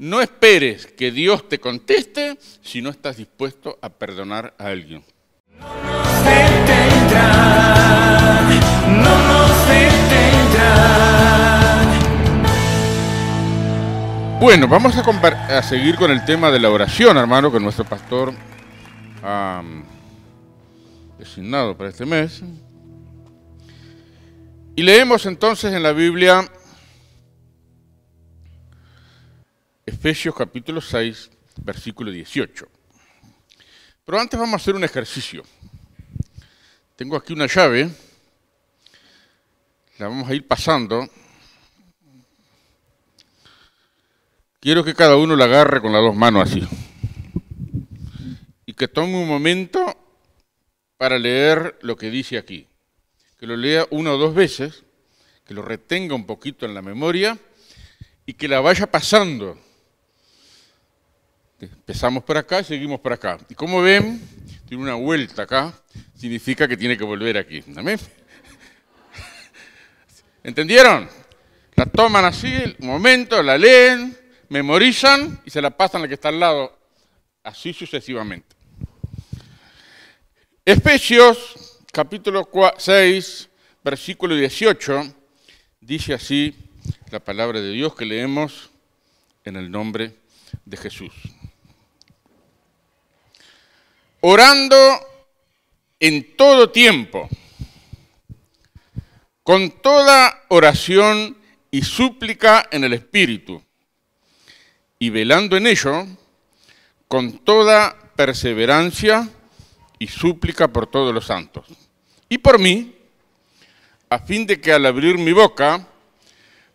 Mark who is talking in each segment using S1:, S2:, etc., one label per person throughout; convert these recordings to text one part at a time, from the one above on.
S1: No esperes que Dios te conteste si no estás dispuesto a perdonar a alguien.
S2: No nos detendrán, no nos detendrán.
S1: Bueno, vamos a seguir con el tema de la oración, hermano, que nuestro pastor ha designado para este mes. Y leemos entonces en la Biblia Efesios capítulo 6, versículo 18. Pero antes vamos a hacer un ejercicio. Tengo aquí una llave, la vamos a ir pasando. Quiero que cada uno la agarre con las dos manos así. Y que tome un momento para leer lo que dice aquí. Que lo lea una o dos veces, que lo retenga un poquito en la memoria y que la vaya pasando. Empezamos por acá y seguimos por acá. Y como ven, tiene una vuelta acá, significa que tiene que volver aquí. ¿Amén? ¿Entendieron? La toman así, un momento, la leen, memorizan y se la pasan al que está al lado, así sucesivamente. Efesios capítulo 6, versículo 18, dice así la palabra de Dios que leemos en el nombre de Jesús. Orando en todo tiempo, con toda oración y súplica en el Espíritu, y velando en ello, con toda perseverancia y súplica por todos los santos. Y por mí, a fin de que al abrir mi boca,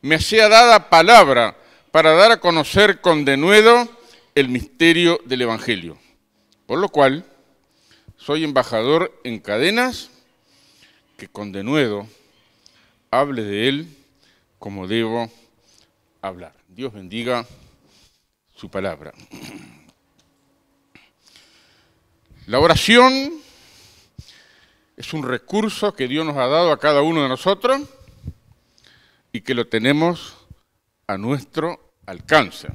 S1: me sea dada palabra para dar a conocer con denuedo el misterio del Evangelio. Por lo cual, soy embajador en cadenas, que con denuedo hable de él como debo hablar. Dios bendiga su palabra. La oración es un recurso que Dios nos ha dado a cada uno de nosotros y que lo tenemos a nuestro alcance.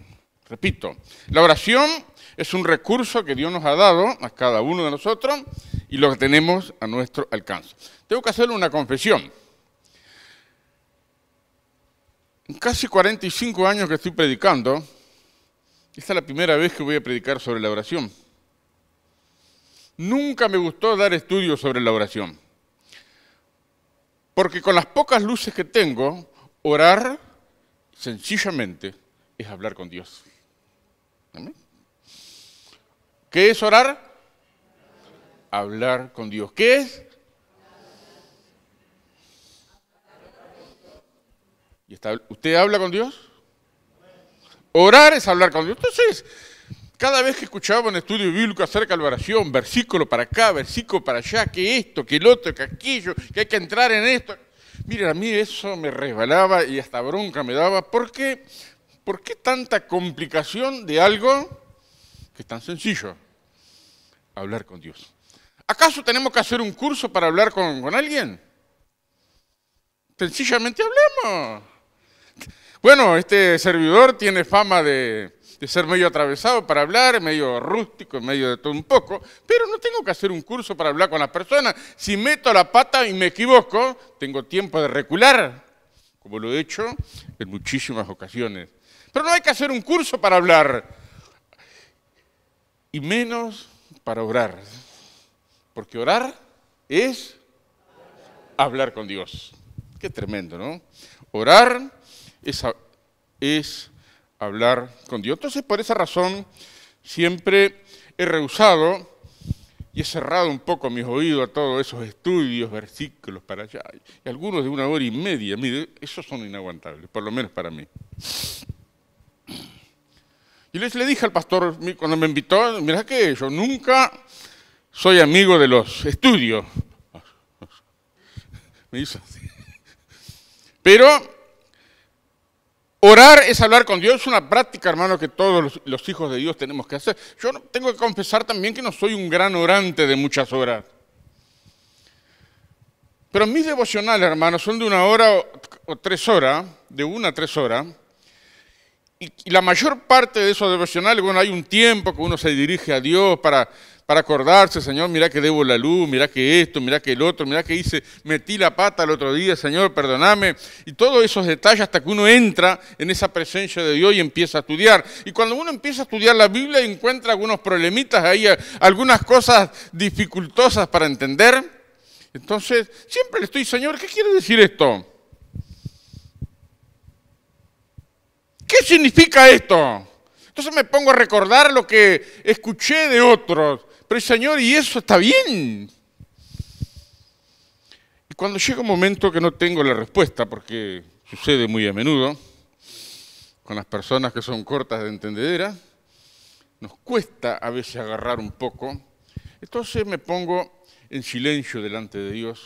S1: Repito, la oración es un recurso que Dios nos ha dado a cada uno de nosotros y lo tenemos a nuestro alcance. Tengo que hacerle una confesión. En casi 45 años que estoy predicando, esta es la primera vez que voy a predicar sobre la oración. Nunca me gustó dar estudios sobre la oración, porque con las pocas luces que tengo, orar sencillamente es hablar con Dios. ¿Amén? ¿Qué es orar? Hablar con Dios. ¿Qué es? ¿Usted habla con Dios? Orar es hablar con Dios. Entonces, cada vez que escuchaba un estudio bíblico acerca de la oración, versículo para acá, versículo para allá, que esto, que el otro, que aquello, que hay que entrar en esto. Mire, a mí eso me resbalaba y hasta bronca me daba. ¿Por qué tanta complicación de algo que es tan sencillo? Hablar con Dios. ¿Acaso tenemos que hacer un curso para hablar con alguien? Sencillamente hablemos. Bueno, este servidor tiene fama de ser medio atravesado para hablar, medio rústico, medio de todo un poco, pero no tengo que hacer un curso para hablar con las personas. Si meto la pata y me equivoco, tengo tiempo de recular, como lo he hecho en muchísimas ocasiones. Pero no hay que hacer un curso para hablar, y menos para orar, porque orar es hablar con Dios. Qué tremendo, ¿no? Orar es hablar con Dios. Entonces, por esa razón, siempre he rehusado y he cerrado un poco mis oídos a todos esos estudios, versículos para allá. Y algunos de 1 hora y media, mire, esos son inaguantables, por lo menos para mí. Y le dije al pastor cuando me invitó, mirá que yo nunca soy amigo de los estudios. Me hizo así. Pero orar es hablar con Dios, es una práctica, hermano, que todos los hijos de Dios tenemos que hacer. Yo tengo que confesar también que no soy un gran orante de muchas horas. Pero mis devocionales, hermanos, son de 1 hora o 3 horas, de 1 a 3 horas, Y la mayor parte de esos devocionales, bueno, hay un tiempo que uno se dirige a Dios para acordarse, Señor, mira que debo la luz, mira que esto, mira que el otro, mira que metí la pata el otro día, Señor, perdóname. Y todos esos detalles hasta que uno entra en esa presencia de Dios y empieza a estudiar. Y cuando uno empieza a estudiar la Biblia encuentra algunos problemitas ahí, algunas cosas dificultosas para entender. Entonces, siempre le estoy, Señor, ¿qué quiere decir esto? ¿Qué significa esto? Entonces me pongo a recordar lo que escuché de otros. Pero Señor, ¿y eso está bien? Y cuando llega un momento que no tengo la respuesta, porque sucede muy a menudo, con las personas que son cortas de entendedera, nos cuesta a veces agarrar un poco. Entonces me pongo en silencio delante de Dios,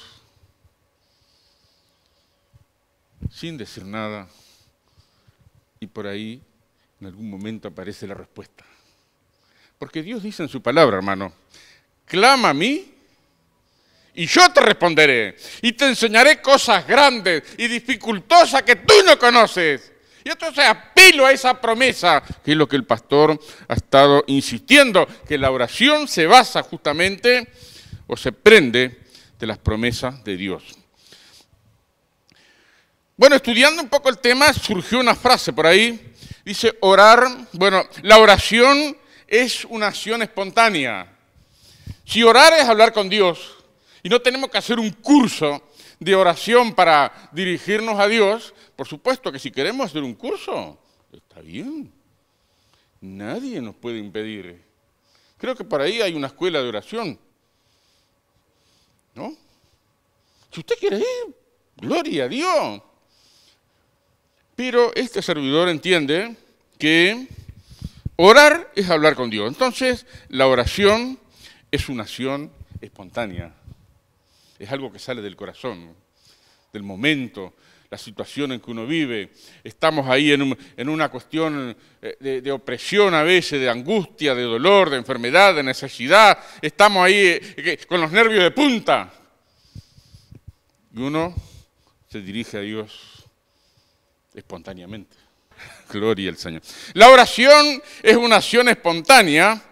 S1: sin decir nada. Y por ahí, en algún momento aparece la respuesta. Porque Dios dice en su palabra, hermano, clama a mí y yo te responderé. Y te enseñaré cosas grandes y dificultosas que tú no conoces. Y entonces apelo a esa promesa, que es lo que el pastor ha estado insistiendo, que la oración se basa justamente o se prende de las promesas de Dios. Bueno, estudiando un poco el tema, surgió una frase por ahí, dice orar, bueno, la oración es una acción espontánea. Si orar es hablar con Dios, y no tenemos que hacer un curso de oración para dirigirnos a Dios, por supuesto que si queremos hacer un curso, está bien, nadie nos puede impedir. Creo que por ahí hay una escuela de oración, ¿no? Si usted quiere ir, gloria a Dios. Pero este servidor entiende que orar es hablar con Dios. Entonces, la oración es una acción espontánea. Es algo que sale del corazón, del momento, la situación en que uno vive. Estamos ahí en una cuestión de opresión a veces, de angustia, de dolor, de enfermedad, de necesidad. Estamos ahí con los nervios de punta. Y uno se dirige a Dios espontáneamente. Gloria al Señor. La oración es una acción espontánea.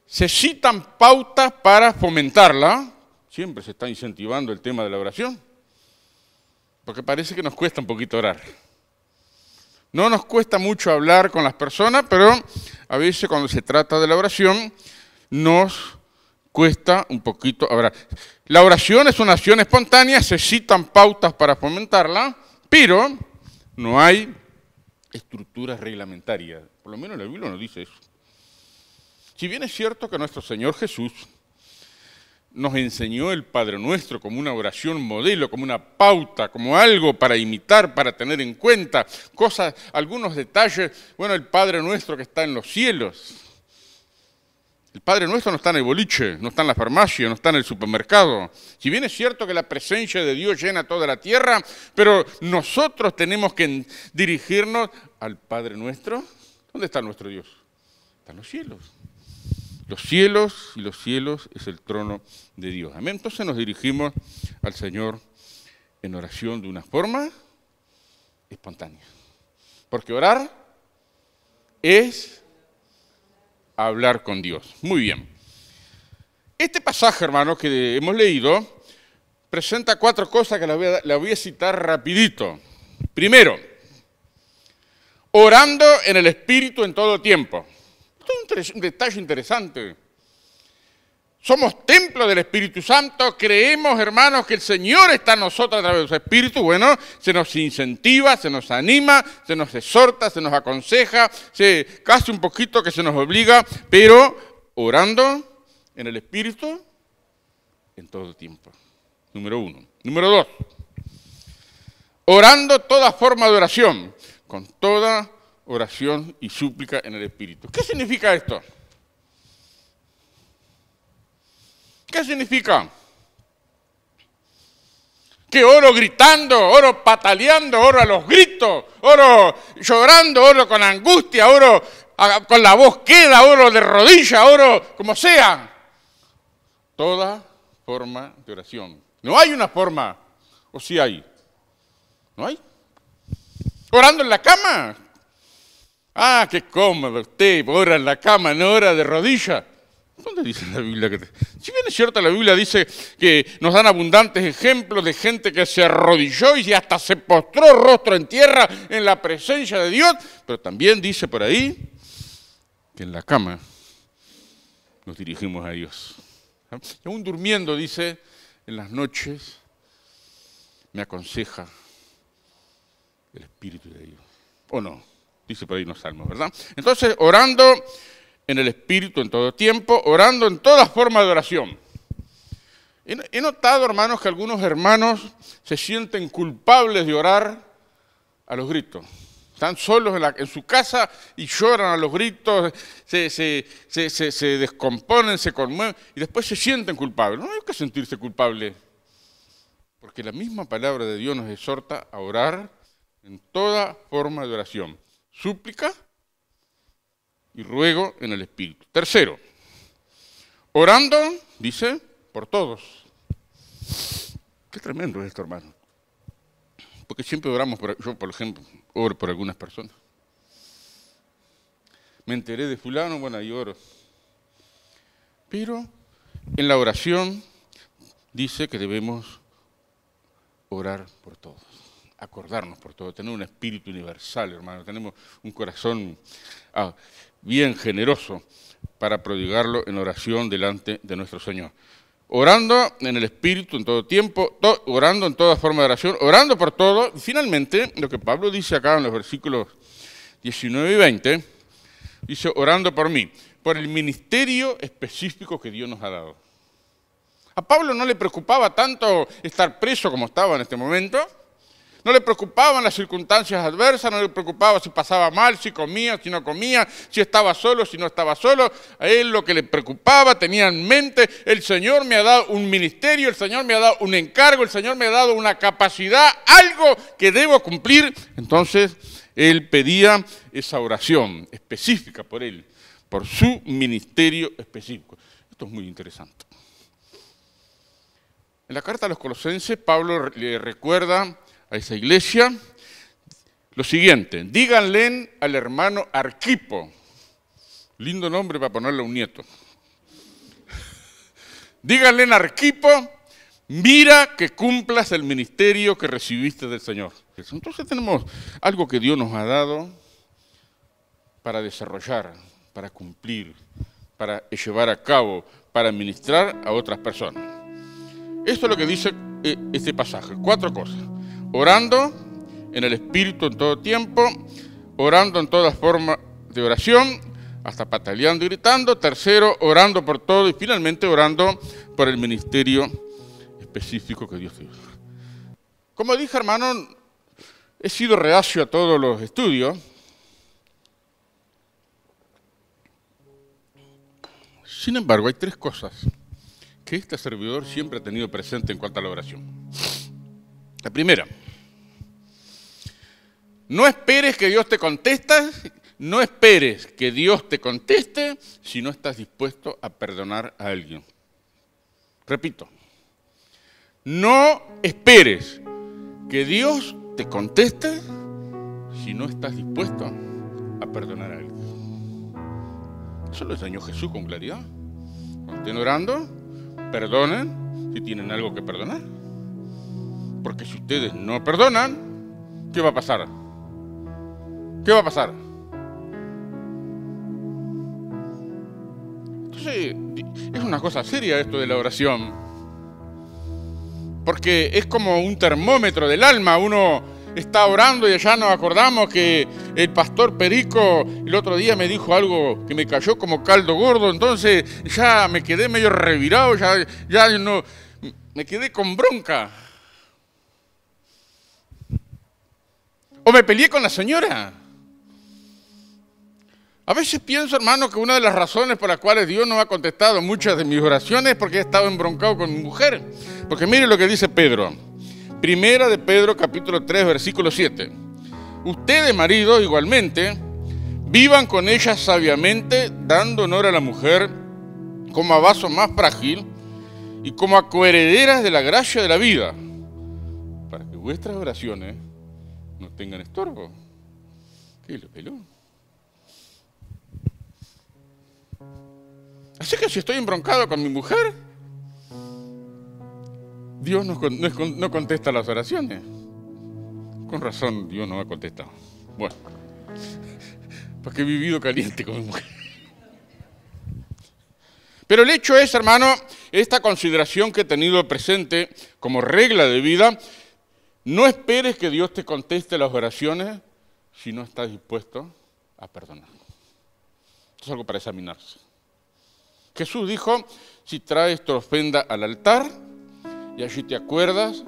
S1: Se citan pautas para fomentarla. Siempre se está incentivando el tema de la oración. Porque parece que nos cuesta un poquito orar. No nos cuesta mucho hablar con las personas, pero a veces cuando se trata de la oración nos cuesta un poquito hablar. La oración es una acción espontánea, se citan pautas para fomentarla, pero no hay estructuras reglamentarias. Por lo menos la Biblia nos dice eso. Si bien es cierto que nuestro Señor Jesús nos enseñó el Padre Nuestro como una oración modelo, como una pauta, como algo para imitar, para tener en cuenta, cosas, algunos detalles. Bueno, el Padre Nuestro que está en los cielos. El Padre Nuestro no está en el boliche, no está en la farmacia, no está en el supermercado. Si bien es cierto que la presencia de Dios llena toda la tierra, pero nosotros tenemos que dirigirnos al Padre Nuestro. ¿Dónde está nuestro Dios? Está en los cielos. Los cielos y los cielos es el trono de Dios. Amén. Entonces nos dirigimos al Señor en oración de una forma espontánea. Porque orar es hablar con Dios. Muy bien. Este pasaje, hermanos, que hemos leído, presenta 4 cosas que las voy a citar rapidito. Primero, orando en el Espíritu en todo tiempo. Esto es un detalle interesante. Somos templo del Espíritu Santo, creemos, hermanos, que el Señor está en nosotros a través de su Espíritu. Bueno, se nos incentiva, se nos anima, se nos exhorta, se nos aconseja, casi un poquito que se nos obliga, pero orando en el Espíritu en todo tiempo. Número 1. Número 2. Orando toda forma de oración, con toda oración y súplica en el Espíritu. ¿Qué significa esto? ¿Qué significa? Que oro gritando, oro pataleando, oro a los gritos, oro llorando, oro con angustia, oro con la voz queda, oro de rodilla, oro como sea. Toda forma de oración. No hay una forma, o sí hay. ¿No hay? Orando en la cama. Ah, qué cómodo usted, ora en la cama, no ora de rodillas. ¿Dónde dice la Biblia que Si bien es cierto, la Biblia dice que nos dan abundantes ejemplos de gente que se arrodilló y hasta se postró rostro en tierra en la presencia de Dios, pero también dice por ahí que en la cama nos dirigimos a Dios. Y aún durmiendo, dice, en las noches me aconseja el Espíritu de Dios. ¿O no? Dice por ahí unos salmos, ¿verdad? Entonces, orando en el Espíritu en todo tiempo, orando en toda forma de oración. He notado, hermanos, que algunos hermanos se sienten culpables de orar a los gritos. Están solos en su casa y lloran a los gritos, se descomponen, se conmueven y después se sienten culpables. No hay que sentirse culpable, porque la misma palabra de Dios nos exhorta a orar en toda forma de oración. Súplica y ruego en el Espíritu. Tercero, orando, dice, por todos. Qué tremendo es esto, hermano. Porque siempre oramos, yo por ejemplo, oro por algunas personas. Me enteré de fulano, bueno, ahí oro. Pero en la oración dice que debemos orar por todos, acordarnos por todos, tener un espíritu universal, hermano. Tenemos un corazón bien generoso para prodigarlo en oración delante de nuestro Señor. Orando en el Espíritu en todo tiempo, orando en toda forma de oración, orando por todo. Y finalmente, lo que Pablo dice acá en los versículos 19 y 20, dice, orando por mí, por el ministerio específico que Dios nos ha dado. A Pablo no le preocupaba tanto estar preso como estaba en este momento, no le preocupaban las circunstancias adversas, no le preocupaba si pasaba mal, si comía, si no comía, si estaba solo, si no estaba solo. A él lo que le preocupaba, tenía en mente, el Señor me ha dado un ministerio, el Señor me ha dado un encargo, el Señor me ha dado una capacidad, algo que debo cumplir. Entonces, él pedía esa oración específica por él, por su ministerio específico. Esto es muy interesante. En la carta a los Colosenses, Pablo le recuerda a esa iglesia lo siguiente: díganle al hermano Arquipo, lindo nombre para ponerle a un nieto, díganle a Arquipo, mira que cumplas el ministerio que recibiste del Señor. Entonces tenemos algo que Dios nos ha dado para desarrollar, para cumplir, para llevar a cabo, para ministrar a otras personas. Esto es lo que dice este pasaje, 4 cosas. Orando en el Espíritu en todo tiempo, orando en todas formas de oración, hasta pataleando y gritando. Tercero, orando por todo y finalmente orando por el ministerio específico que Dios te dio. Como dije, hermano, he sido reacio a todos los estudios. Sin embargo, hay 3 cosas que este servidor siempre ha tenido presente en cuanto a la oración. La primera, no esperes que Dios te conteste, no esperes que Dios te conteste si no estás dispuesto a perdonar a alguien. Repito, no esperes que Dios te conteste si no estás dispuesto a perdonar a alguien. Eso lo enseñó Jesús con claridad. Cuando estén orando, perdonen si tienen algo que perdonar. Porque si ustedes no perdonan, ¿qué va a pasar? ¿Qué va a pasar? Entonces, es una cosa seria esto de la oración. Porque es como un termómetro del alma. Uno está orando y ya nos acordamos que el pastor Perico el otro día me dijo algo que me cayó como caldo gordo. Entonces ya me quedé medio revirado, ya no, me quedé con bronca. O me peleé con la señora. A veces pienso, hermano, que una de las razones por las cuales Dios no ha contestado muchas de mis oraciones es porque he estado embroncado con mi mujer. Porque mire lo que dice Pedro. Primera de Pedro, capítulo 3, versículo 7. Ustedes, maridos, igualmente, vivan con ella sabiamente, dando honor a la mujer como a vaso más frágil y como a coherederas de la gracia de la vida, para que vuestras oraciones no tengan estorbo. ¿Qué lo peló? Así que si estoy embroncado con mi mujer, Dios no contesta las oraciones. Con razón, Dios no me ha contestado. Bueno, porque he vivido caliente con mi mujer. Pero el hecho es, hermano, esta consideración que he tenido presente como regla de vida, no esperes que Dios te conteste las oraciones si no estás dispuesto a perdonar. Esto es algo para examinarse. Jesús dijo, si traes tu ofrenda al altar y allí te acuerdas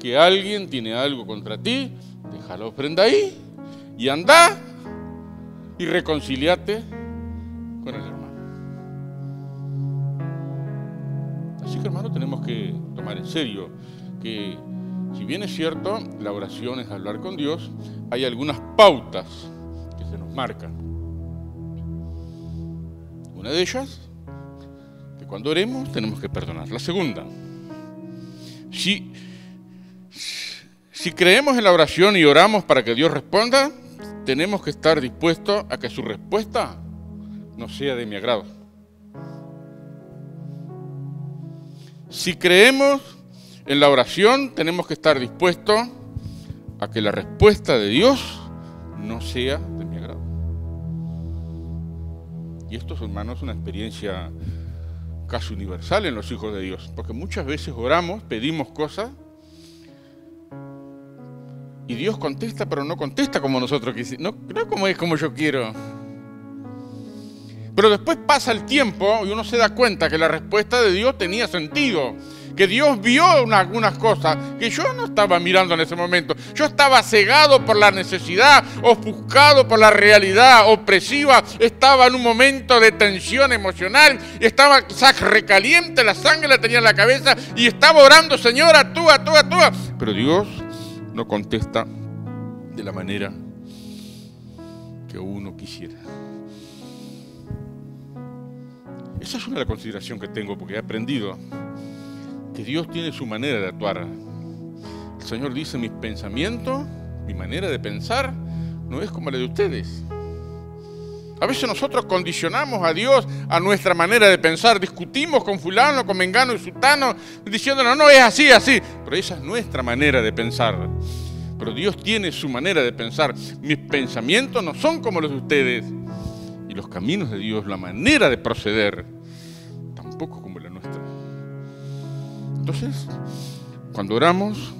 S1: que alguien tiene algo contra ti, deja la ofrenda ahí y anda y reconciliate con el hermano. Así que, hermano, tenemos que tomar en serio que, si bien es cierto, la oración es hablar con Dios, hay algunas pautas que se nos marcan. Una de ellas, que cuando oremos tenemos que perdonar. La segunda, si creemos en la oración y oramos para que Dios responda, tenemos que estar dispuestos a que su respuesta no sea de mi agrado. Si creemos en la oración, tenemos que estar dispuestos a que la respuesta de Dios no sea de mi agrado. Y esto, hermanos, es una experiencia casi universal en los hijos de Dios, porque muchas veces oramos, pedimos cosas, y Dios contesta, pero no contesta como nosotros quisimos, no como es como yo quiero. Pero después pasa el tiempo y uno se da cuenta que la respuesta de Dios tenía sentido, que Dios vio algunas cosas que yo no estaba mirando en ese momento. Yo estaba cegado por la necesidad, ofuscado por la realidad opresiva, estaba en un momento de tensión emocional, estaba quizás recaliente, la sangre la tenía en la cabeza y estaba orando, Señor, actúa. Pero Dios no contesta de la manera que uno quisiera. Esa es una consideración que tengo, porque he aprendido que Dios tiene su manera de actuar. El Señor dice, mis pensamientos, mi manera de pensar, no es como la de ustedes. A veces nosotros condicionamos a Dios a nuestra manera de pensar, discutimos con fulano, con mengano y sultano, diciéndonos, no, es así, pero esa es nuestra manera de pensar. Pero Dios tiene su manera de pensar. Mis pensamientos no son como los de ustedes. Y los caminos de Dios, la manera de proceder, tampoco como la nuestra. Entonces, cuando oramos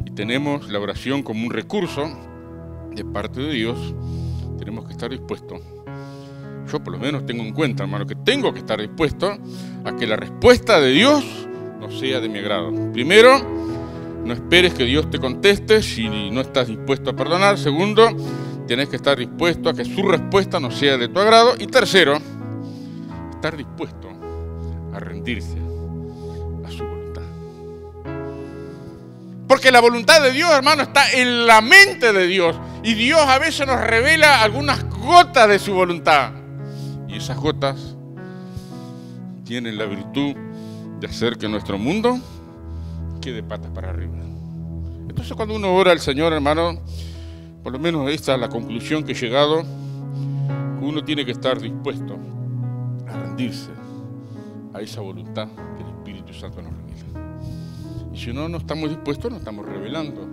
S1: y tenemos la oración como un recurso de parte de Dios, tenemos que estar dispuestos. Yo por lo menos tengo en cuenta, hermano, que tengo que estar dispuesto a que la respuesta de Dios no sea de mi agrado. Primero, no esperes que Dios te conteste si no estás dispuesto a perdonar. Segundo, tienes que estar dispuesto a que su respuesta no sea de tu agrado. Y tercero, estar dispuesto a rendirse a su voluntad. Porque la voluntad de Dios, hermano, está en la mente de Dios. Y Dios a veces nos revela algunas gotas de su voluntad. Y esas gotas tienen la virtud de hacer que nuestro mundo quede patas para arriba. Entonces, cuando uno ora al Señor, hermano, por lo menos esta es la conclusión que he llegado, que uno tiene que estar dispuesto a rendirse a esa voluntad que el Espíritu Santo nos revela. Y si no estamos dispuestos, nos estamos rebelando.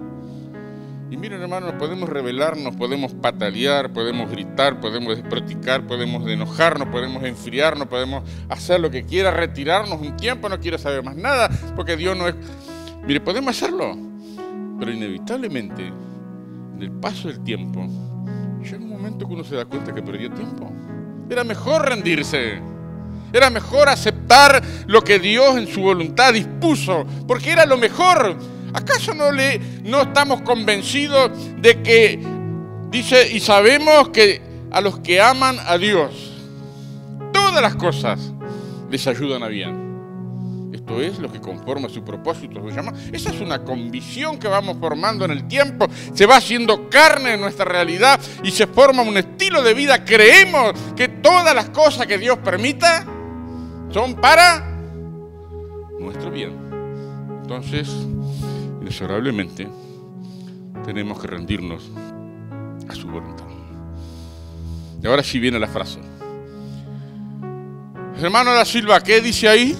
S1: Y miren, hermano, nos podemos rebelar, nos podemos patalear, podemos gritar, podemos desproticar, podemos enojarnos, podemos enfriarnos, podemos hacer lo que quiera, retirarnos un tiempo, no quiero saber más nada, porque Dios no es... Mire, podemos hacerlo, pero inevitablemente, en el paso del tiempo, llega un momento que uno se da cuenta que perdió tiempo. Era mejor rendirse, era mejor aceptar lo que Dios en su voluntad dispuso, porque era lo mejor. ¿Acaso no estamos convencidos de que, dice, y sabemos que a los que aman a Dios, todas las cosas les ayudan a bien? Esto es lo que conforma su propósito, se llama. Esa es una convicción que vamos formando en el tiempo, se va haciendo carne en nuestra realidad y se forma un estilo de vida. Creemos que todas las cosas que Dios permita son para nuestro bien. Entonces, inexorablemente, tenemos que rendirnos a su voluntad. Y ahora sí viene la frase. Hermano da Silva, ¿qué dice ahí?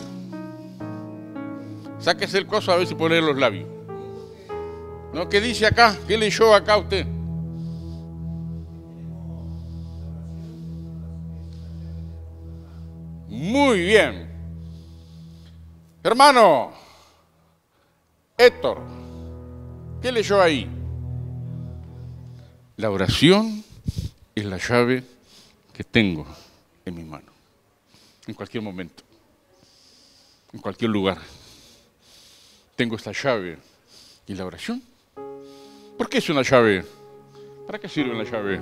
S1: Sáquese el coso a ver si puede leer los labios. ¿No? ¿Qué dice acá? ¿Qué leyó acá usted? Muy bien. Hermano Héctor, ¿qué leyó ahí? La oración es la llave que tengo en mi mano. En cualquier momento, en cualquier lugar. Tengo esta llave. ¿Y la oración? ¿Por qué es una llave? ¿Para qué sirve la llave?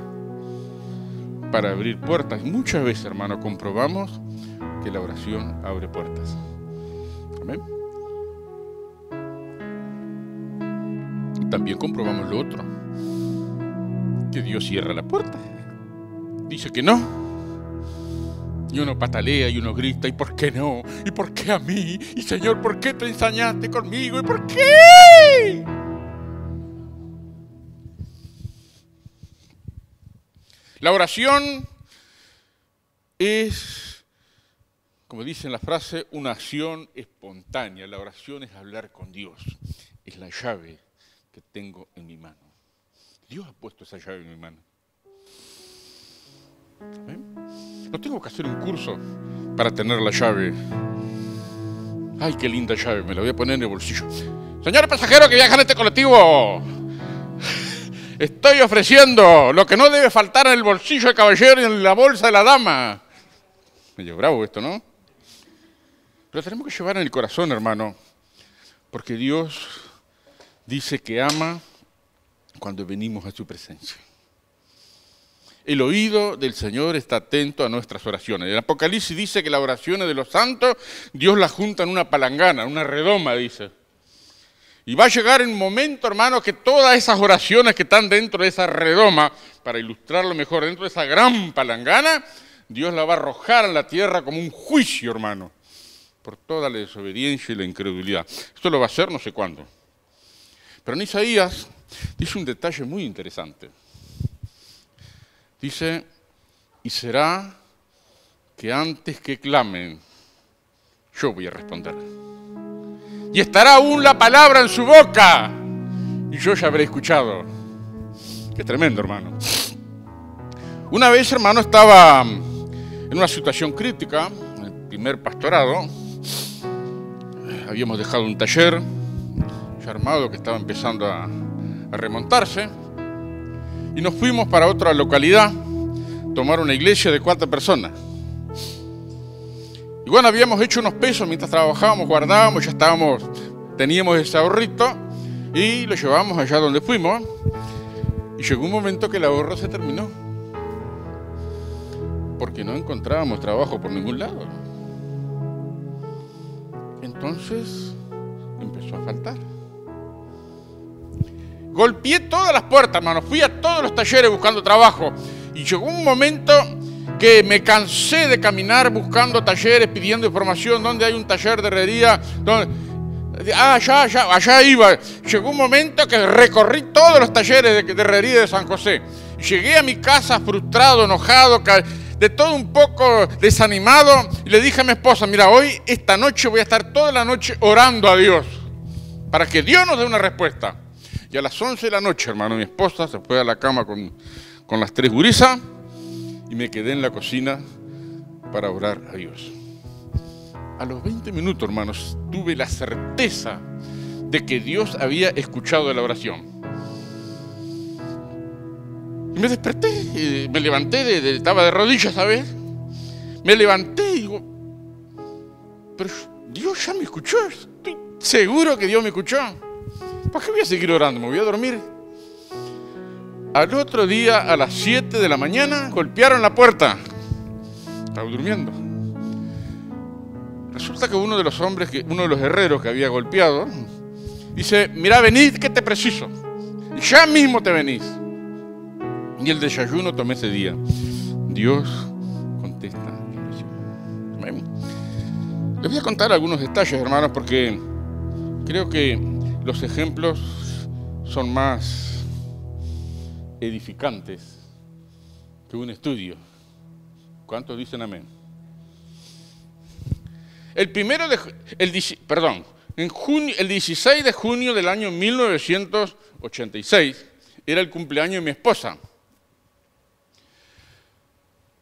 S1: Para abrir puertas. Muchas veces, hermano, comprobamos que la oración abre puertas. Amén. Y también comprobamos lo otro, que Dios cierra la puerta. Dice que no. Y uno patalea y uno grita, ¿y por qué no? ¿Y por qué a mí? Y Señor, ¿por qué te ensañaste conmigo? ¿Y por qué? La oración es, como dice en la frase, una acción espontánea. La oración es hablar con Dios. Es la llave que tengo en mi mano. Dios ha puesto esa llave en mi mano. ¿Ven? No tengo que hacer un curso para tener la llave. Ay, qué linda llave, me la voy a poner en el bolsillo. Señores pasajeros que viajan en este colectivo, estoy ofreciendo lo que no debe faltar en el bolsillo del caballero y en la bolsa de la dama. Medio bravo esto, ¿no? Pero tenemos que llevar en el corazón, hermano, porque Dios dice que ama cuando venimos a su presencia. El oído del Señor está atento a nuestras oraciones. El Apocalipsis dice que las oraciones de los santos, Dios las junta en una palangana, en una redoma, dice. Y va a llegar un momento, hermano, que todas esas oraciones que están dentro de esa redoma, para ilustrarlo mejor, dentro de esa gran palangana, Dios la va a arrojar a la tierra como un juicio, hermano, por toda la desobediencia y la incredulidad. Esto lo va a hacer no sé cuándo. Pero en Isaías dice un detalle muy interesante. Dice, y será que antes que clamen, yo voy a responder. Y estará aún la palabra en su boca, y yo ya habré escuchado. Qué tremendo, hermano. Una vez, hermano, estaba en una situación crítica, en el primer pastorado. Habíamos dejado un taller ya armado que estaba empezando a remontarse. Y nos fuimos para otra localidad, tomar una iglesia de 4 personas. Y bueno, habíamos hecho unos pesos mientras trabajábamos, guardábamos, teníamos ese ahorrito y lo llevamos allá donde fuimos. Y llegó un momento que el ahorro se terminó, porque no encontrábamos trabajo por ningún lado. Entonces empezó a faltar. Golpeé todas las puertas, hermano. Fui a todos los talleres buscando trabajo. Y llegó un momento que me cansé de caminar buscando talleres, pidiendo información. ¿Dónde hay un taller de herrería? Allá iba. Llegó un momento que recorrí todos los talleres de herrería de San José. Llegué a mi casa frustrado, enojado, de todo un poco desanimado. Y le dije a mi esposa, mira, esta noche voy a estar toda la noche orando a Dios, para que Dios nos dé una respuesta. Y a las 11 de la noche, hermano, mi esposa se fue a la cama con las 3 gurisas y me quedé en la cocina para orar a Dios. A los 20 minutos, hermanos, tuve la certeza de que Dios había escuchado la oración. Y me desperté, me levanté, estaba de rodillas, ¿sabes? Me levanté y digo, pero Dios ya me escuchó, estoy seguro que Dios me escuchó. ¿Para qué voy a seguir orando? Me voy a dormir. Al otro día, a las 7 de la mañana, golpearon la puerta. Estaba durmiendo. Resulta que uno de los herreros que había golpeado, dice, mira, venid que te preciso. Ya mismo te venís. Y el desayuno tomé ese día. Dios contesta mi oración. Les voy a contar algunos detalles, hermanos, porque creo que los ejemplos son más edificantes que un estudio. ¿Cuántos dicen amén? el 16 de junio del año 1986 era el cumpleaños de mi esposa.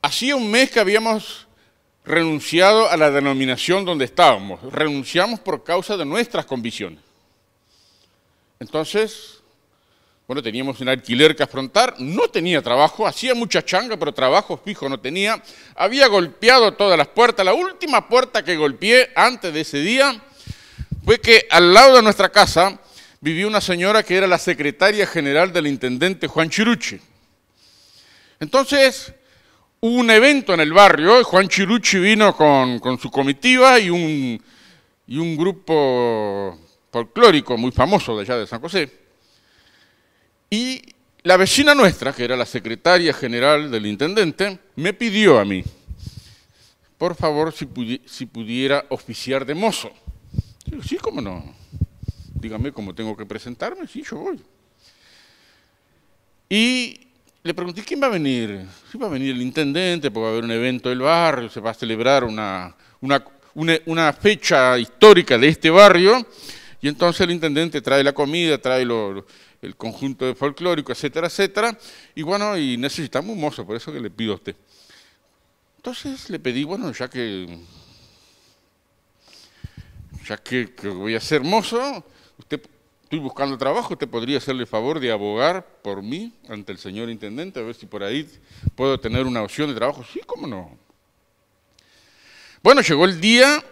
S1: Hacía un mes que habíamos renunciado a la denominación donde estábamos. Renunciamos por causa de nuestras convicciones. Entonces, bueno, teníamos un alquiler que afrontar, no tenía trabajo, hacía mucha changa, pero trabajo fijo no tenía. Había golpeado todas las puertas. La última puerta que golpeé antes de ese día fue que al lado de nuestra casa vivía una señora que era la secretaria general del intendente Juan Chirucci. Entonces, hubo un evento en el barrio, y Juan Chirucci vino con su comitiva y un grupo folclórico muy famoso de allá de San José. Y la vecina nuestra, que era la secretaria general del intendente, me pidió a mí, por favor, si pudiera oficiar de mozo. Digo, sí, cómo no. Dígame cómo tengo que presentarme, sí, yo voy. Y le pregunté, ¿quién va a venir? Sí, va a venir el intendente, porque va a haber un evento del barrio, se va a celebrar una fecha histórica de este barrio, y entonces el intendente trae la comida, trae el conjunto de folclórico, etcétera, etcétera, y bueno, y necesitamos un mozo, por eso que le pido a usted. Entonces le pedí, bueno, ya que voy a ser mozo, estoy buscando trabajo, usted podría hacerle el favor de abogar por mí ante el señor intendente, a ver si por ahí puedo tener una opción de trabajo. Sí, cómo no. Bueno, llegó el día,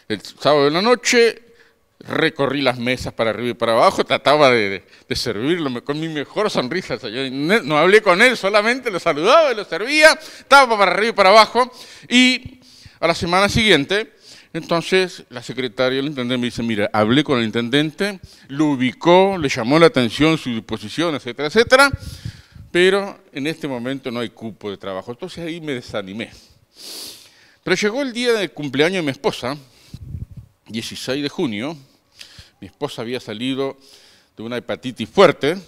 S1: el sábado de la noche, recorrí las mesas para arriba y para abajo, trataba de servirlo con mi mejor sonrisa. No hablé con él, solamente lo saludaba y lo servía, estaba para arriba y para abajo. Y a la semana siguiente, entonces la secretaria del intendente me dice, mira, hablé con el intendente, lo ubicó, le llamó la atención su disposición, etcétera, etcétera, pero en este momento no hay cupo de trabajo. Entonces ahí me desanimé. Pero llegó el día del cumpleaños de mi esposa, 16 de junio, mi esposa había salido de una hepatitis fuerte, en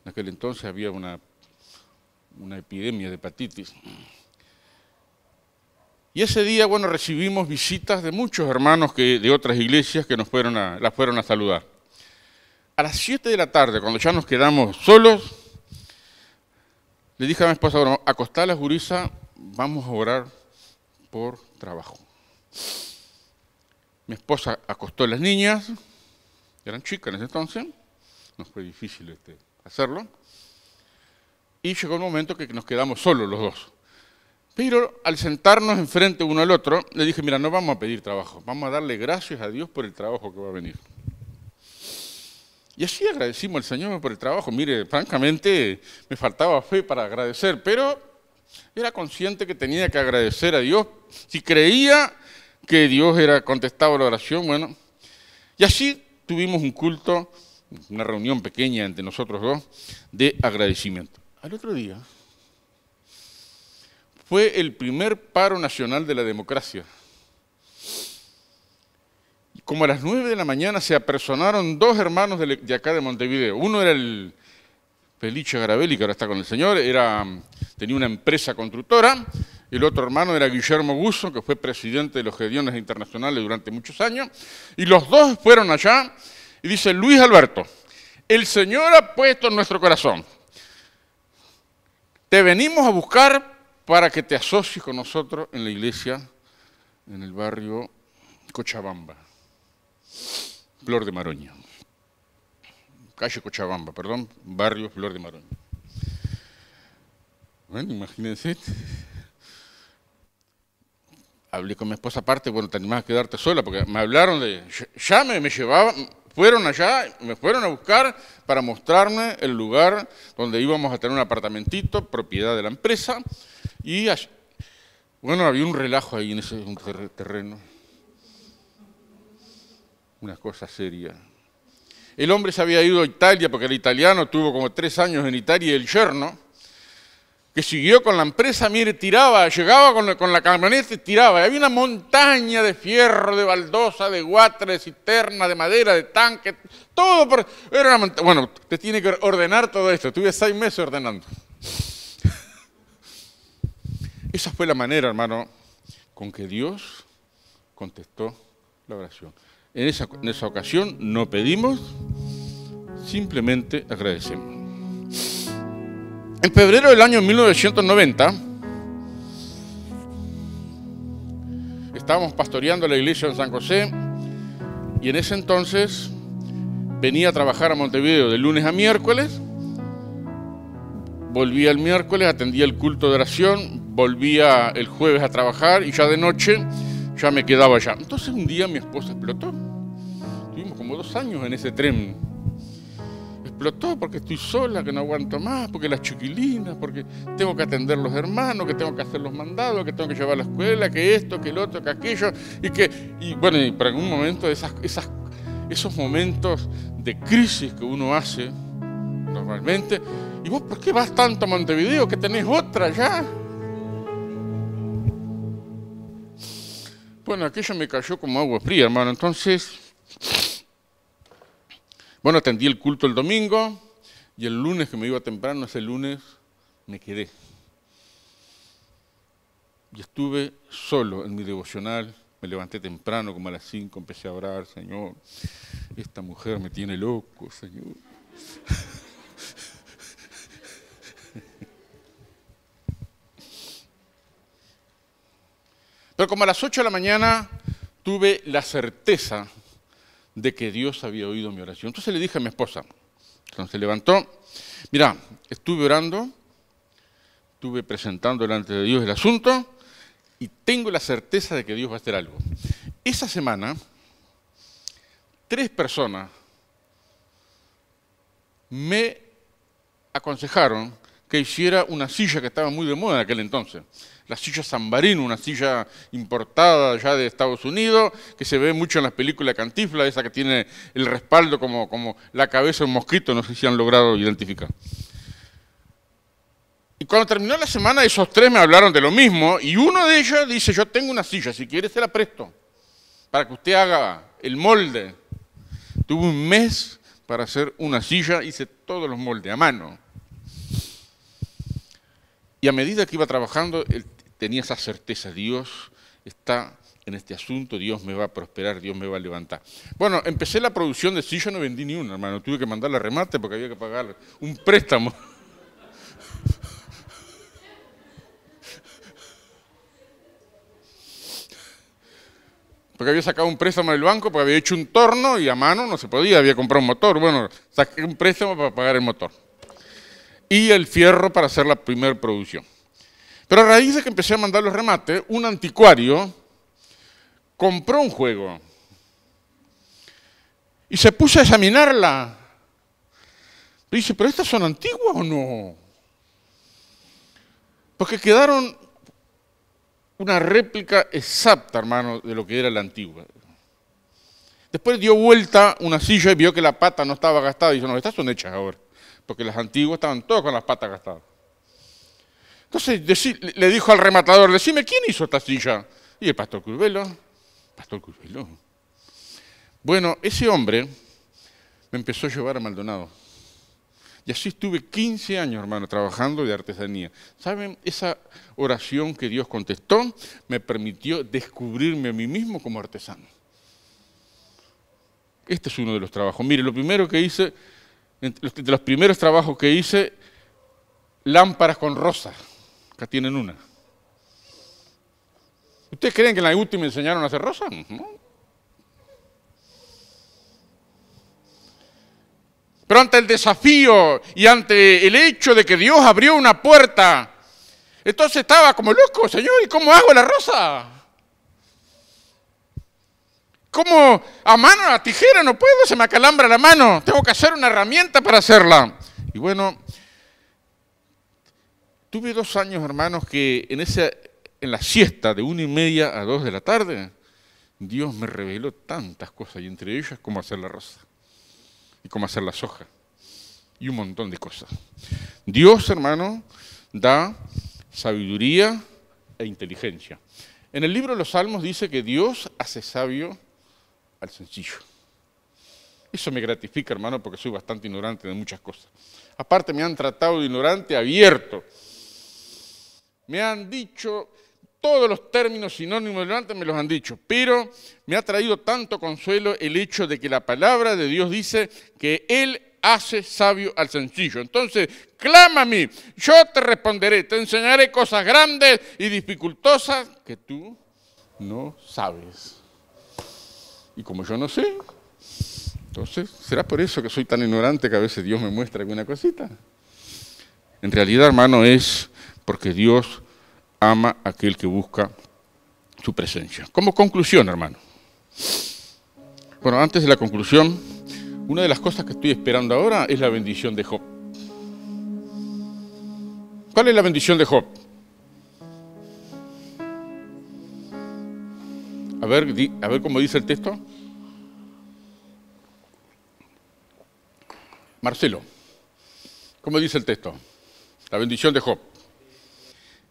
S1: aquel entonces había una epidemia de hepatitis. Y ese día, bueno, recibimos visitas de muchos hermanos de otras iglesias que la fueron a saludar. A las 7 de la tarde, cuando ya nos quedamos solos, le dije a mi esposa, bueno, acostá a la gurisa, vamos a orar por trabajo. Mi esposa acostó a las niñas, eran chicas en ese entonces, no fue difícil hacerlo, y llegó el momento que nos quedamos solos los dos. Pero al sentarnos enfrente uno al otro, le dije, mira, no vamos a pedir trabajo, vamos a darle gracias a Dios por el trabajo que va a venir. Y así agradecimos al Señor por el trabajo. Mire, francamente, me faltaba fe para agradecer, pero era consciente que tenía que agradecer a Dios. Si creía que Dios era contestado a la oración, bueno. Y así tuvimos un culto, una reunión pequeña entre nosotros dos, de agradecimiento. Al otro día fue el primer paro nacional de la democracia. Y como a las 9 de la mañana se apersonaron dos hermanos de acá de Montevideo. Uno era el Felice Garabelli, que ahora está con el Señor, tenía una empresa constructora. El otro hermano era Guillermo Busso, que fue presidente de los Gediones Internacionales durante muchos años. Y los dos fueron allá y dice, Luis Alberto, el Señor ha puesto en nuestro corazón. Te venimos a buscar para que te asocies con nosotros en la iglesia, en el barrio Cochabamba, Flor de Maroña. Calle Cochabamba, perdón, barrio Flor de Maroña. Bueno, imagínense. Hablé con mi esposa aparte, bueno, te animás a quedarte sola, porque me hablaron ya me llevaban, fueron allá, me fueron a buscar para mostrarme el lugar donde íbamos a tener un apartamentito, propiedad de la empresa, y bueno, había un relajo ahí en ese terreno, una cosa seria. El hombre se había ido a Italia, porque era italiano, tuvo como 3 años en Italia, y el yerno, que siguió con la empresa, mire, tiraba, llegaba con la camioneta y tiraba. Había una montaña de fierro, de baldosa, de guatra, de cisterna, de madera, de tanque, todo. Era una montaña. Bueno, te tiene que ordenar todo esto. Estuve 6 meses ordenando. Esa fue la manera, hermano, con que Dios contestó la oración. En esa ocasión no pedimos, simplemente agradecemos. En febrero del año 1990, estábamos pastoreando la iglesia en San José y en ese entonces venía a trabajar a Montevideo de lunes a miércoles, volvía el miércoles, atendía el culto de oración, volvía el jueves a trabajar y ya de noche ya me quedaba allá. Entonces un día mi esposa explotó. Tuvimos como 2 años en ese tren. Explotó porque estoy sola, que no aguanto más, porque las chiquilinas, porque tengo que atender los hermanos, que tengo que hacer los mandados, que tengo que llevar a la escuela, que esto, que el otro, que aquello, y bueno, y por algún momento esos momentos de crisis que uno hace normalmente, ¿y vos por qué vas tanto a Montevideo que tenés otra ya? Bueno, aquello me cayó como agua fría, hermano. Entonces, bueno, atendí el culto el domingo y el lunes que me iba temprano, ese lunes me quedé. Y estuve solo en mi devocional, me levanté temprano, como a las 5, empecé a orar, Señor, esta mujer me tiene loco, Señor. Pero como a las 8 de la mañana tuve la certeza de que Dios había oído mi oración. Entonces le dije a mi esposa, cuando se levantó, mira, estuve orando, estuve presentando delante de Dios el asunto y tengo la certeza de que Dios va a hacer algo. Esa semana, 3 personas me aconsejaron que hiciera una silla que estaba muy de moda en aquel entonces. La silla San Marino, una silla importada ya de Estados Unidos, que se ve mucho en las películas de Cantinflas, esa que tiene el respaldo como la cabeza de un mosquito, no sé si han logrado identificar. Y cuando terminó la semana, esos 3 me hablaron de lo mismo, y uno de ellos dice, yo tengo una silla, si quiere se la presto, para que usted haga el molde. Tuve un mes para hacer una silla, hice todos los moldes a mano. Y a medida que iba trabajando, tenía esa certeza, Dios está en este asunto, Dios me va a prosperar, Dios me va a levantar. Bueno, empecé la producción de silla, no vendí ni una, hermano, tuve que mandarla a remate porque había que pagar un préstamo. Porque había sacado un préstamo del banco, porque había hecho un torno y a mano no se podía, había comprado un motor. Bueno, saqué un préstamo para pagar el motor. Y el fierro para hacer la primera producción. Pero a raíz de que empecé a mandar los remates, un anticuario compró un juego y se puso a examinarla. Y dice, ¿pero estas son antiguas o no? Porque quedaron una réplica exacta, hermano, de lo que era la antigua. Después dio vuelta una silla y vio que la pata no estaba gastada. Y dijo, no, estas son hechas ahora. Porque las antiguas estaban todas con las patas gastadas. Entonces le dijo al rematador, decime, ¿quién hizo esta silla? Y el pastor Curvelo. Pastor Curvelo. Bueno, ese hombre me empezó a llevar a Maldonado. Y así estuve 15 años, hermano, trabajando de artesanía. ¿Saben? Esa oración que Dios contestó me permitió descubrirme a mí mismo como artesano. Este es uno de los trabajos. Mire, lo primero que hice, de los primeros trabajos que hice, lámparas con rosas. Acá tienen una. ¿Ustedes creen que en la última me enseñaron a hacer rosas? No. Pero ante el desafío y ante el hecho de que Dios abrió una puerta, entonces estaba como loco, Señor, ¿y cómo hago la rosa? ¿Cómo a mano, a tijera? No puedo, se me acalambra la mano, tengo que hacer una herramienta para hacerla. Y bueno, tuve 2 años, hermanos, que en la siesta de 1:30 a 2 de la tarde, Dios me reveló tantas cosas, y entre ellas cómo hacer la rosa, y cómo hacer la soja, y un montón de cosas. Dios, hermano, da sabiduría e inteligencia. En el libro de los Salmos dice que Dios hace sabio al sencillo. Eso me gratifica, hermano, porque soy bastante ignorante de muchas cosas. Aparte me han tratado de ignorante abierto. Me han dicho todos los términos sinónimos delante me los han dicho, pero me ha traído tanto consuelo el hecho de que la palabra de Dios dice que Él hace sabio al sencillo. Entonces, clama a mí, yo te responderé, te enseñaré cosas grandes y dificultosas que tú no sabes. Y como yo no sé, entonces, ¿será por eso que soy tan ignorante que a veces Dios me muestra alguna cosita? En realidad, hermano, es porque Dios ama a aquel que busca su presencia. Como conclusión, hermano. Bueno, antes de la conclusión, una de las cosas que estoy esperando ahora es la bendición de Job. ¿Cuál es la bendición de Job? A ver cómo dice el texto. Marcelo, ¿cómo dice el texto? La bendición de Job.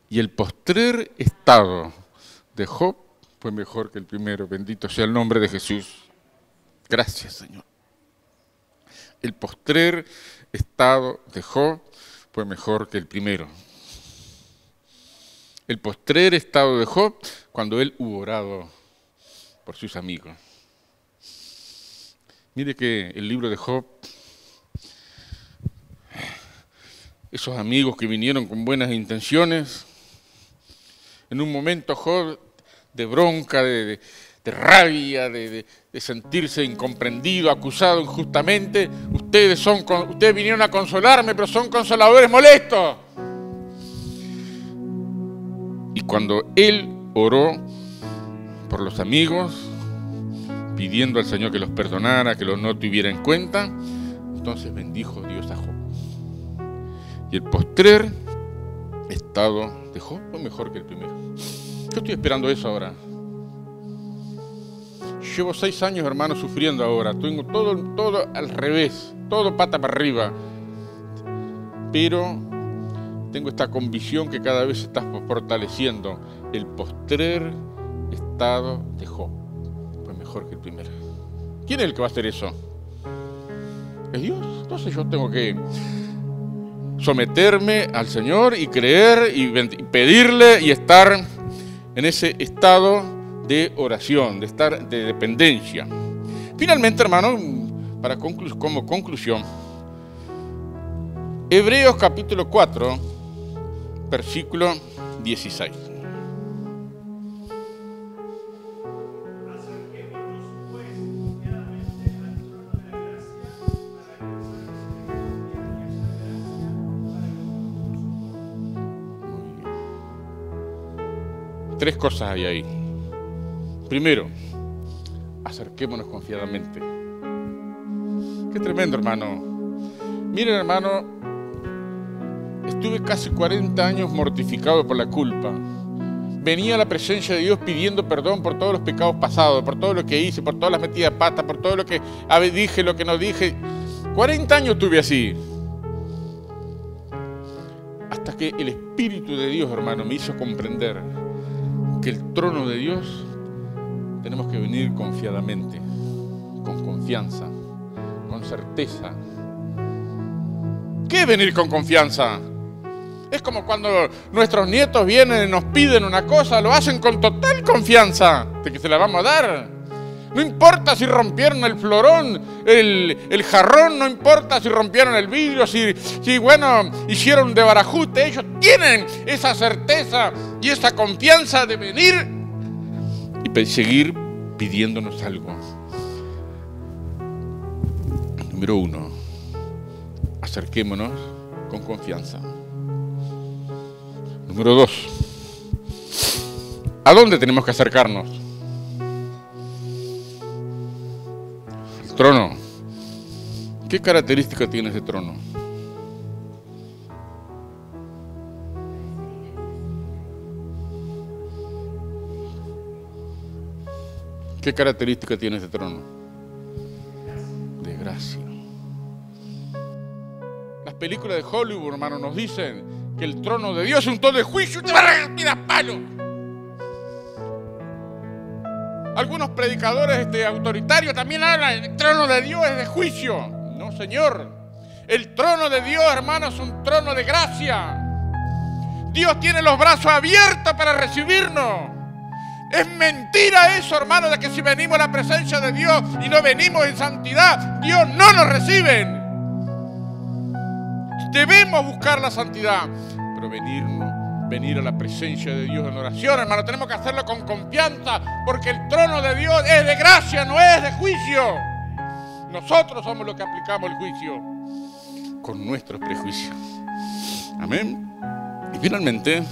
S1: Y el postrer estado de Job fue mejor que el primero. Bendito sea el nombre de Jesús. Gracias, Señor. El postrer estado de Job fue mejor que el primero. El postrer estado de Job cuando él hubo orado por sus amigos. Mire que el libro de Job, esos amigos que vinieron con buenas intenciones, en un momento Job de bronca, de rabia, de sentirse incomprendido, acusado injustamente, ustedes vinieron a consolarme, pero son consoladores molestos. Y cuando él oró por los amigos, pidiendo al Señor que los perdonara, que los no tuviera en cuenta, entonces bendijo Dios a Job. Y el postrer estado de Job fue mejor que el primero. Yo estoy esperando eso ahora. Llevo 6 años, hermano, sufriendo ahora. Tengo todo al revés, todo pata para arriba. Pero tengo esta convicción que cada vez se está fortaleciendo. El postrer estado de Job fue mejor que el primero. ¿Quién es el que va a hacer eso? ¿Es Dios? Entonces yo tengo que someterme al Señor y creer y pedirle y estar en ese estado de oración, de estar de dependencia. Finalmente, hermano, como conclusión, Hebreos capítulo 4, versículo 16. Tres cosas hay ahí. Primero, acerquémonos confiadamente. Qué tremendo, hermano. Miren, hermano, estuve casi 40 años mortificado por la culpa. Venía a la presencia de Dios pidiendo perdón por todos los pecados pasados, por todo lo que hice, por todas las metidas de pata, por todo lo que dije, lo que no dije. 40 años estuve así. Hasta que el Espíritu de Dios, hermano, me hizo comprender que el trono de Dios tenemos que venir confiadamente, con confianza, con certeza. ¿Qué es venir con confianza? Es como cuando nuestros nietos vienen y nos piden una cosa, lo hacen con total confianza de que se la vamos a dar. No importa si rompieron el florón, el jarrón, no importa si rompieron el vidrio, si hicieron de barajuste, ellos tienen esa certeza y esa confianza de venir y seguir pidiéndonos algo. Número 1, acerquémonos con confianza. Número 2, ¿a dónde tenemos que acercarnos? El trono. ¿Qué característica tiene ese trono? ¿Qué característica tiene ese trono? De gracia. Las películas de Hollywood, hermano, nos dicen que el trono de Dios es un trono de juicio y te va a regalar a palo. Algunos predicadores autoritarios también hablan, el trono de Dios es de juicio. No, señor. El trono de Dios, hermano, es un trono de gracia. Dios tiene los brazos abiertos para recibirnos. Es mentira eso, hermano, de que si venimos a la presencia de Dios y no venimos en santidad, Dios no nos recibe. Debemos buscar la santidad, pero venir a la presencia de Dios en oración, hermano, tenemos que hacerlo con confianza, porque el trono de Dios es de gracia, no es de juicio. Nosotros somos los que aplicamos el juicio con nuestros prejuicios. Amén. Y finalmente,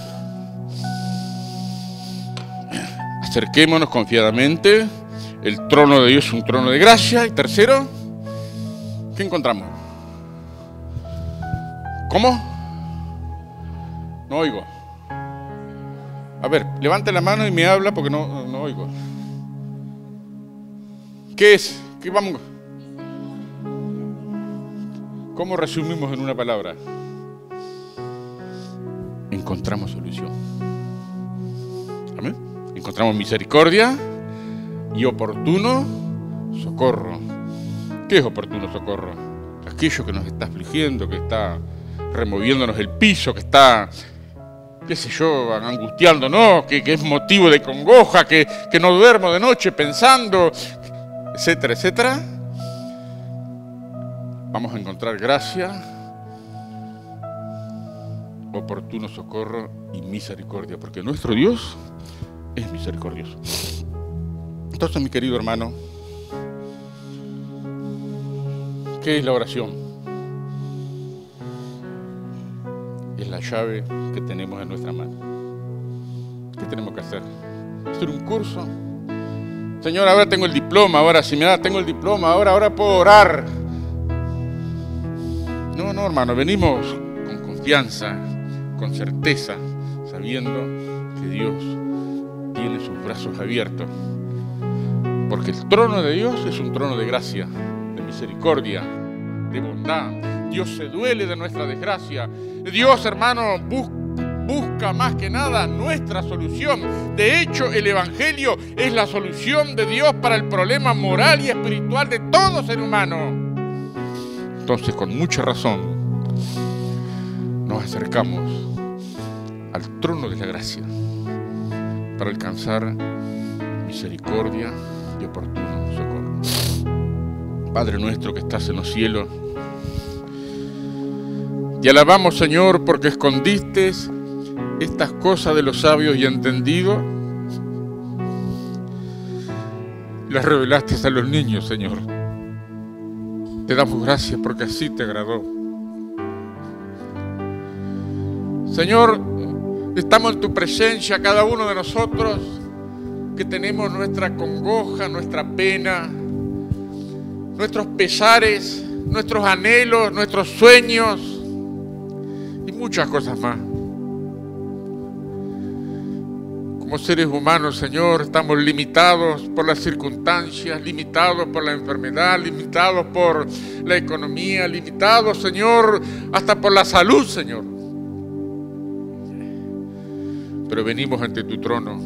S1: acerquémonos confiadamente. El trono de Dios es un trono de gracia. Y tercero, ¿qué encontramos? ¿Cómo? No oigo. A ver, levante la mano y me habla porque no oigo. ¿Qué es? ¿Qué vamos? ¿Cómo resumimos en una palabra? Encontramos solución. Amén. Encontramos misericordia y oportuno socorro. ¿Qué es oportuno socorro? Aquello que nos está afligiendo, que está removiéndonos el piso, que está, qué sé yo, angustiándonos, que es motivo de congoja, que no duermo de noche pensando, etcétera, etcétera. Vamos a encontrar gracia, oportuno socorro y misericordia, porque nuestro Dios es misericordioso. Entonces, mi querido hermano, ¿qué es la oración? Es la llave que tenemos en nuestra mano. ¿Qué tenemos que hacer? ¿Hacer un curso? Señor, ahora tengo el diploma, ahora si me da, tengo el diploma, ahora puedo orar. No, hermano, venimos con confianza, con certeza, sabiendo que Dios tiene sus brazos abiertos. Porque el trono de Dios es un trono de gracia, de misericordia, de bondad. Dios se duele de nuestra desgracia. Dios, hermano, busca más que nada nuestra solución. De hecho, el Evangelio es la solución de Dios para el problema moral y espiritual de todo ser humano. Entonces, con mucha razón, nos acercamos al trono de la gracia para alcanzar misericordia y oportuno socorro. Padre nuestro que estás en los cielos, te alabamos, Señor, porque escondiste estas cosas de los sabios y entendidos, las revelaste a los niños, Señor. Te damos gracias porque así te agradó. Señor, estamos en tu presencia, cada uno de nosotros que tenemos nuestra congoja, nuestra pena, nuestros pesares, nuestros anhelos, nuestros sueños y muchas cosas más. Como seres humanos, Señor, estamos limitados por las circunstancias, limitados por la enfermedad, limitados por la economía, limitados, Señor, hasta por la salud, Señor. Pero venimos ante tu trono,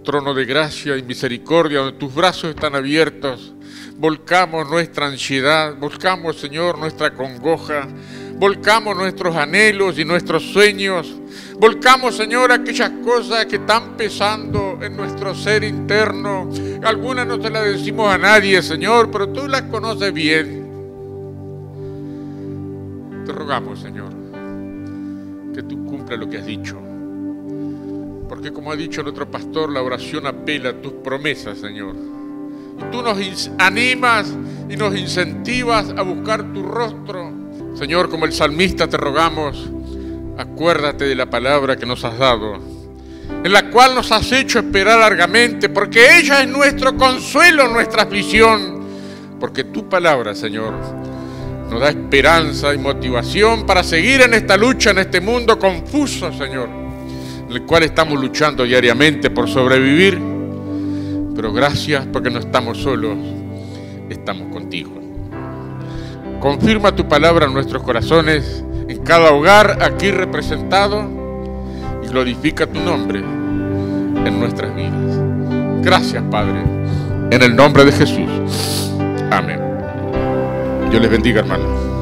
S1: trono de gracia y misericordia, donde tus brazos están abiertos. Volcamos nuestra ansiedad, volcamos, Señor, nuestra congoja, volcamos nuestros anhelos y nuestros sueños, volcamos, Señor, aquellas cosas que están pesando en nuestro ser interno. Algunas no te las decimos a nadie, Señor, pero tú las conoces bien. Te rogamos, Señor, que tú cumplas lo que has dicho. Porque como ha dicho nuestro pastor, la oración apela a tus promesas, Señor. Y tú nos animas y nos incentivas a buscar tu rostro. Señor, como el salmista te rogamos, acuérdate de la palabra que nos has dado, en la cual nos has hecho esperar largamente, porque ella es nuestro consuelo, nuestra aflicción. Porque tu palabra, Señor, nos da esperanza y motivación para seguir en esta lucha, en este mundo confuso, Señor, en el cual estamos luchando diariamente por sobrevivir. Pero gracias porque no estamos solos, estamos contigo. Confirma tu palabra en nuestros corazones, en cada hogar aquí representado, y glorifica tu nombre en nuestras vidas. Gracias, Padre, en el nombre de Jesús. Amén. Dios les bendiga, hermanos.